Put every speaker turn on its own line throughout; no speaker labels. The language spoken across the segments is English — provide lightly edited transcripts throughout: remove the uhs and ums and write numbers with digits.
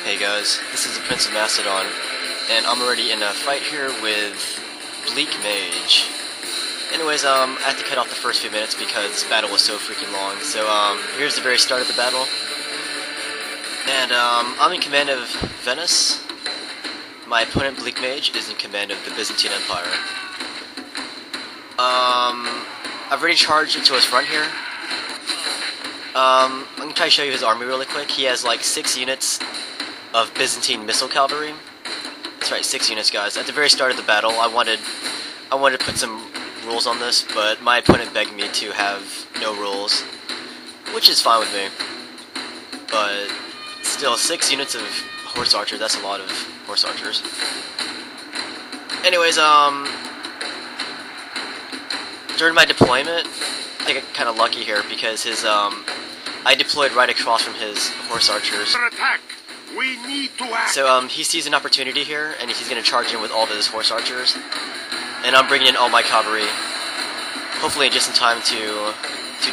Hey guys, this is the Prince of Macedon, and I'm already in a fight here with Bleakmage. Anyways, I have to cut off the first few minutes because this battle was so freaking long. So, here's the very start of the battle. And, I'm in command of Venice. My opponent, Bleakmage, is in command of the Byzantine Empire. I've already charged into his front here. I'm gonna try to show you his army really quick. He has like 6 units of Byzantine missile cavalry. That's right, 6 units, guys. At the very start of the battle, I wanted to put some rules on this, but my opponent begged me to have no rules, which is fine with me. But still, 6 units of horse archers, that's a lot of horse archers. Anyways, during my deployment, I got kind of lucky here because his, I deployed right across from his horse archers.
We need to act.
So, he sees an opportunity here, and he's going to charge in with all of his horse archers. And I'm bringing in all my cavalry, hopefully just in time to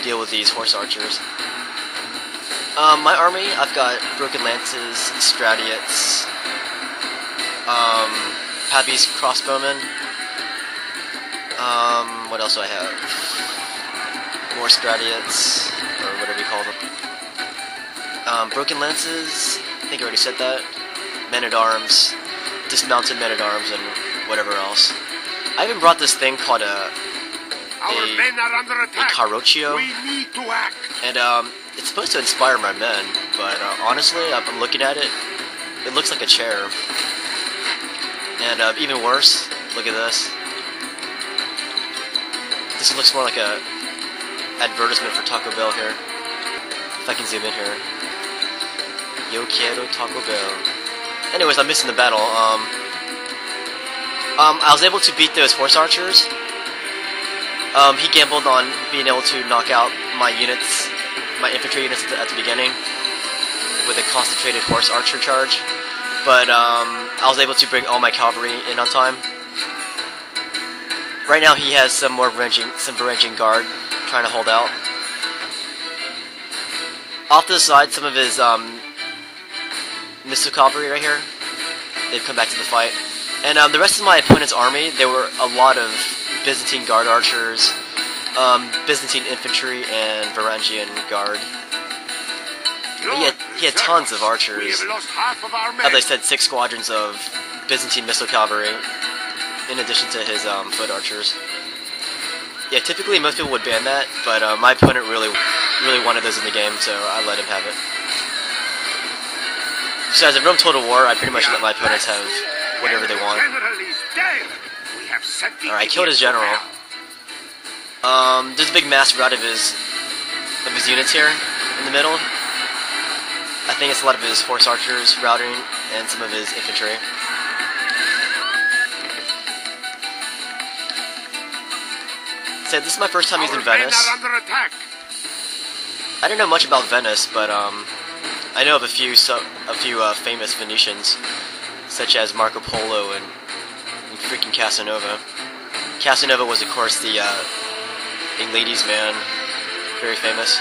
deal with these horse archers. My army, I've got broken lances, stradiots, Pappy's crossbowmen. What else do I have? More stradiots, or whatever you call them. Broken lances, I think I already said that. Men-at-arms, dismounted men-at-arms, and whatever else. I even brought this thing called
Our men are under attack.
Carroccio.
We need to act.
And it's supposed to inspire my men, but honestly, I'm looking at it, it looks like a chair. And even worse, look at this. This looks more like a advertisement for Taco Bell here. If I can zoom in here. Yo quiero Taco Bell. Anyways, I'm missing the battle. I was able to beat those horse archers. He gambled on being able to knock out my units, my infantry units at the beginning, with a concentrated horse archer charge. But I was able to bring all my cavalry in on time. Right now he has some Varangian guard trying to hold out. Off to the side, some of his missile cavalry right here, they've come back to the fight. And the rest of my opponent's army, there were a lot of Byzantine guard archers, Byzantine infantry, and Varangian guard. He had tons of archers.
We have lost half of our men.
As I said, 6 squadrons of Byzantine missile cavalry, in addition to his foot archers. Yeah, typically most people would ban that, but my opponent really wanted those in the game, so I let him have it. Besides, in Rome Total War, I pretty much let my opponents have whatever they want. Alright, I killed his general. There's a big mass rout of his units here in the middle. I think it's a lot of his horse archers routing and some of his infantry. So this is my first time using Venice. I don't know much about Venice, but I know of a few famous Venetians, such as Marco Polo and freaking Casanova. Casanova was, of course, a ladies' man, very famous.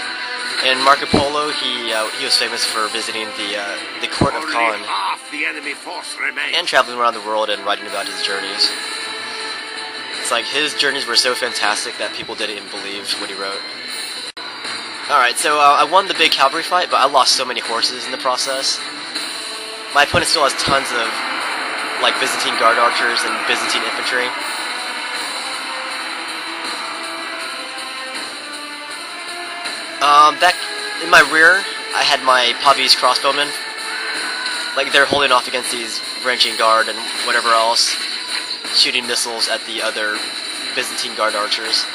And Marco Polo, he was famous for visiting the court of Khan and traveling around the world and writing about his journeys. It's like his journeys were so fantastic that people didn't even believe what he wrote. Alright, so I won the big cavalry fight, but I lost so many horses in the process. My opponent still has tons of like Byzantine guard archers and Byzantine infantry. Back in my rear, I had my Pavis crossbowmen. Like, they're holding off against these Varangian guard and whatever else, shooting missiles at the other Byzantine guard archers.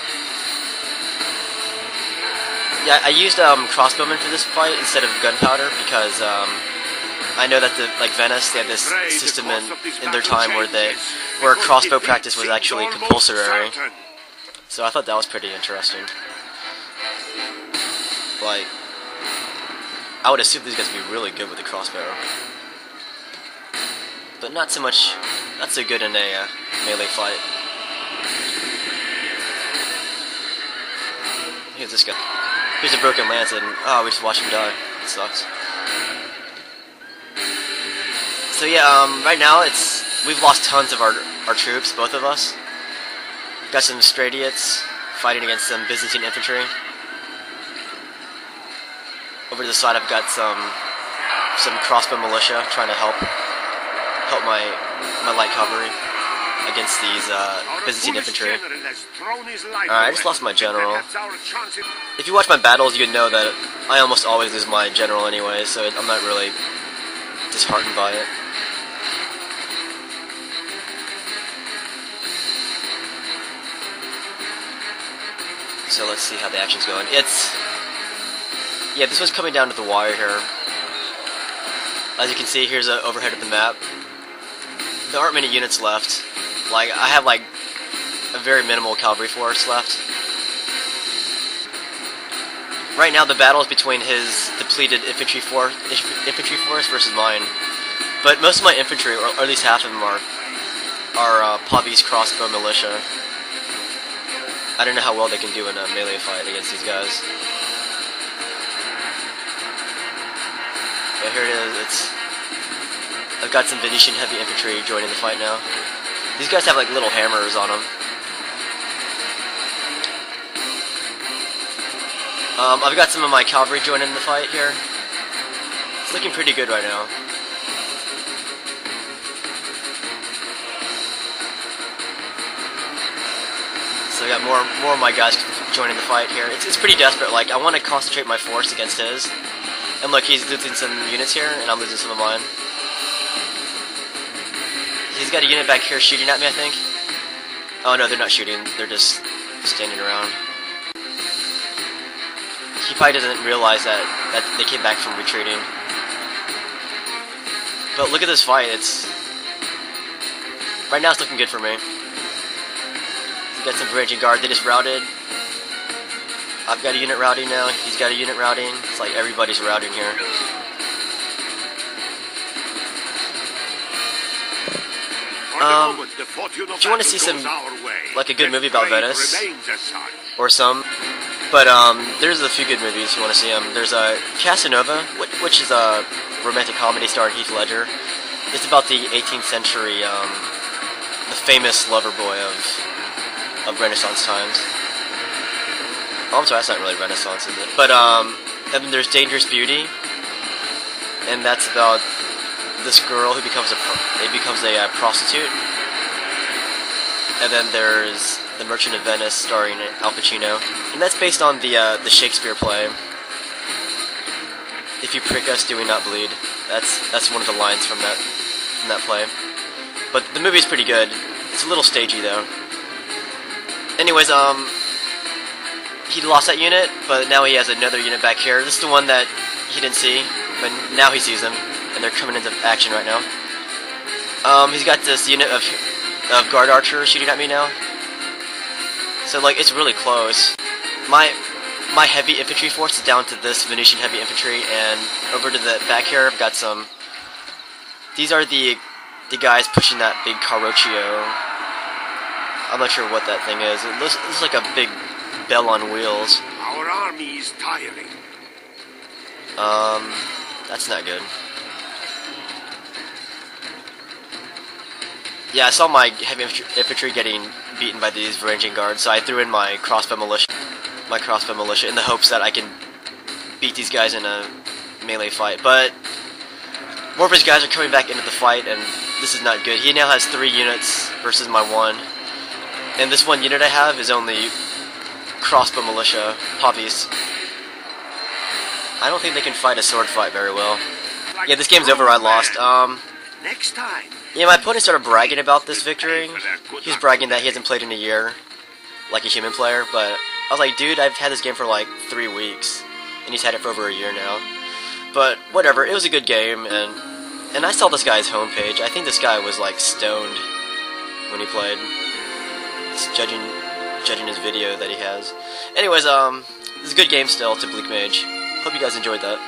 Yeah, I used crossbowmen for this fight instead of gunpowder because I know that Venice, they had this system in their time where crossbow practice was actually compulsory. So I thought that was pretty interesting. Like, I would assume these guys would be really good with the crossbow, but not so good in a melee fight. Here's this guy. Here's a broken lance, and we just watched him die. It sucks. So yeah, right now we've lost tons of our troops, both of us. Got some Stradiots fighting against some Byzantine infantry. Over to the side, I've got some crossbow militia trying to help my light cavalry against these Byzantine infantry. Alright, I just lost my general. If you watch my battles, you would know that I almost always lose my general anyway, so I'm not really disheartened by it. So let's see how the action's going. Yeah, this one's coming down to the wire here. As you can see, here's an overhead of the map. There aren't many units left. Like, I have like a very minimal cavalry force left. Right now the battle is between his depleted infantry force versus mine. But most of my infantry, or at least half of them, are Pavi's crossbow militia. I don't know how well they can do in a melee fight against these guys. Yeah, here it is. I've got some Venetian heavy infantry joining the fight now. These guys have like little hammers on them. I've got some of my cavalry joining the fight here. It's looking pretty good right now. So I got more of my guys joining the fight here. It's pretty desperate. Like, I want to concentrate my force against his. And look, he's losing some units here, and I'm losing some of mine. He's got a unit back here shooting at me, I think. Oh no, they're not shooting. They're just standing around. He probably doesn't realize that they came back from retreating. But look at this fight. Right now it's looking good for me. He's got some raging guard. They just routed. I've got a unit routing now. He's got a unit routing. It's like everybody's routing here. If you want to see some, like a good movie about Venice, or some, but there's a few good movies you want to see. There's Casanova, which is a romantic comedy starring Heath Ledger. It's about the 18th century, the famous lover boy of Renaissance times. Oh, I'm sorry, that's not really Renaissance, is it? But and then there's Dangerous Beauty, and that's about this girl who becomes a prostitute. And then there's The Merchant of Venice, starring Al Pacino, and that's based on the Shakespeare play. If you prick us, do we not bleed? That's one of the lines from that play. But the movie's pretty good. It's a little stagey though. Anyways, he lost that unit, but now he has another unit back here. This is the one that he didn't see, but now he sees them, and they're coming into action right now. He's got this unit of guard archers shooting at me now. So like, it's really close. My heavy infantry force is down to this Venetian heavy infantry, and over to the back here I've got some. These are the guys pushing that big Carroccio. I'm not sure what that thing is. It looks like a big bell on wheels.
Our army is tiring.
That's not good. Yeah, I saw my heavy infantry getting beaten by these ranging guards, so I threw in my crossbow militia in the hopes that I can beat these guys in a melee fight. But more of his guys are coming back into the fight, and this is not good. He now has 3 units versus my 1. And this 1 unit I have is only crossbow militia, Pavis. I don't think they can fight a sword fight very well. Yeah, this game's over, I lost.
Next time.
Yeah, my opponent started bragging about this victory. He was bragging that he hasn't played in a year, like a human player, but I was like, dude, I've had this game for like 3 weeks, and he's had it for over a year now. But whatever, it was a good game, and I saw this guy's homepage. I think this guy was like stoned when he played. Just judging his video that he has. Anyways, this is a good game still to Bleakmage. Hope you guys enjoyed that.